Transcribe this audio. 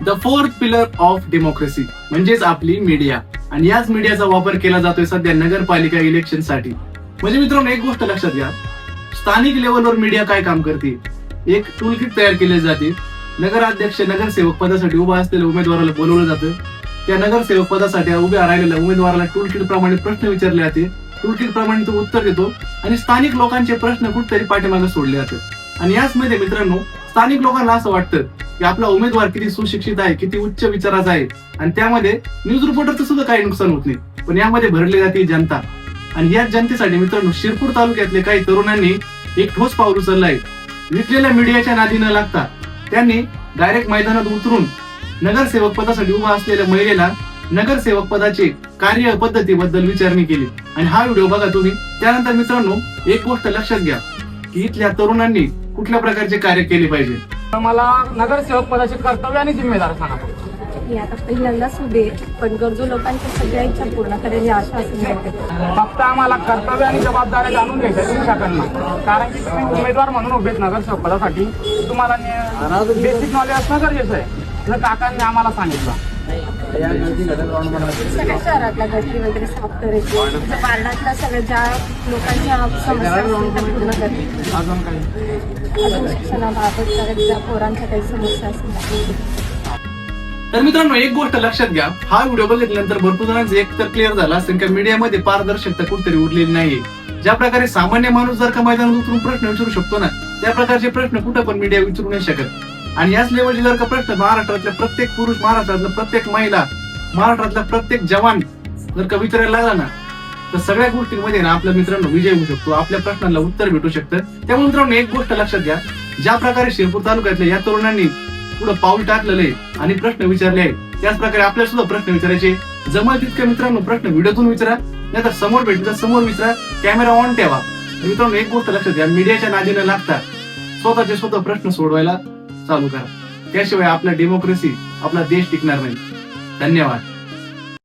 The fourth pillar of democracy म्हणजेच आपली media. आणि याच मीडियाचा वापर केला जातोय सध्या नगरपालिका इलेक्शन साठी. म्हणजे मित्रांनो, एक गोष्ट लक्षात घ्या, स्थानिक लेवलवर मीडिया काय काम करते, एक टूल किट तयार केले जाते. नगराध्यक्ष नगरसेवक पदासाठी उभा असलेल्या उमेदवाराला बोलवलं जातं. त्या नगरसेवक पदासाठी उभ्या राहिलेल्या उमेदवाराला टूल किट प्रमाणे प्रश्न विचारले जाते. टूल किट प्रमाणे तो उत्तर देतो आणि स्थानिक लोकांचे प्रश्न कुठेतरी पाठीमागे सोडले जातात. आणि याचमध्ये मित्रांनो, स्थानिक लोकांना असं वाटतं की आपला उमेदवार किती सुशिक्षित आहे, किती उच्च विचाराचा आहे, आणि त्यामध्ये न्यूज रिपोर्टरचं सुद्धा काही नुकसान होत नाही. पण यामध्ये भरली जाते जनता. आणि याच जनतेसाठी मित्रांनो, शिरपूर तालुक्यातले काही तरुणांनी एक ठोस पाऊल उचललं आहे. विकलेल्या मीडियाच्या नादी न लागता त्यांनी डायरेक्ट मैदानात उतरून नगरसेवक पदासाठी उभा असलेल्या महिलेला नगरसेवक पदाचे कार्य पद्धतीबद्दल विचारणी केली. आणि हा व्हिडिओ बघा तुम्ही. त्यानंतर मित्रांनो, एक गोष्ट लक्षात घ्या की इथल्या तरुणांनी कुठल्या प्रकारचे कार्य केले पाहिजे. मला नगरसेवक पदाचे कर्तव्य आणि जिम्मेदार सांगा. मी आता पहिल्यांदाच उभे, पण गरजू लोकांच्या सगळ्या इच्छा पूर्ण करेल ही आशा असून मिळते. फक्त आम्हाला कर्तव्य आणि जबाबदाऱ्या जाणून घ्यायच्या तुमच्याकडनं, कारण की तुम्ही उमेदवार म्हणून उभे नगरसेवक पदासाठी तुम्हाला बेसिक नॉलेज असणं गरजेचं आहे. जर काकांनी आम्हाला सांगितलं सगळ्या शहरातल्या गटरी वगैरे साफ करायची, वार्डातल्या सगळ्या ज्या लोकांच्या समस्या असतील त्या पूर्ण करायची. अजून काही अजून शिक्षणाबाबत सगळ्या ज्या पोरांच्या काही समस्या असतील. तर मित्रांनो, एक गोष्ट लक्षात घ्या, हा व्हिडिओ बघितल्यानंतर भरपूर जणांचं एक तर क्लिअर झाला असेल की मीडियामध्ये पारदर्शकता कुठेतरी उरलेली नाहीये. ज्या प्रकारे सामान्य माणूस जर का मैदानात उतरून प्रश्न विचारू शकतो ना, त्या प्रकारचे प्रश्न कुठं पण मीडिया विचारू नाही शकत. आणि याच लेवलचे जर का प्रश्न महाराष्ट्रातल्या प्रत्येक पुरुष, महाराष्ट्रातल्या प्रत्येक महिला, महाराष्ट्रातला प्रत्येक जवान जर का विचारायला लागला ना, तर सगळ्या गोष्टींमध्ये ना आपल्या मित्रांनो विजय होऊ शकतो. आपल्या प्रश्नांना उत्तर भेटू शकतं. त्यामुळे मित्रांनो, एक गोष्ट लक्षात घ्या, ज्या प्रकारे शिरपूर तालुक्यातल्या या तरुणांनी पुढे पाऊल टाकलेलं आहे आणि प्रश्न विचारले आहेत, त्याच प्रकारे आपल्याला सुद्धा प्रश्न विचारायचे. जमल तितके मित्रांनो प्रश्न व्हिडिओतून विचारा, नाहीतर समोर भेटला समोर विचारा, कॅमेरा ऑन ठेवा. मित्रांनो, एक गोष्ट लक्षात घ्या, मीडियाच्या नादी न लागता स्वतःचे स्वतः प्रश्न सोडवायला चालू करा. त्याशिवाय आपला डेमोक्रेसी, आपला देश टिकणार नाही. धन्यवाद.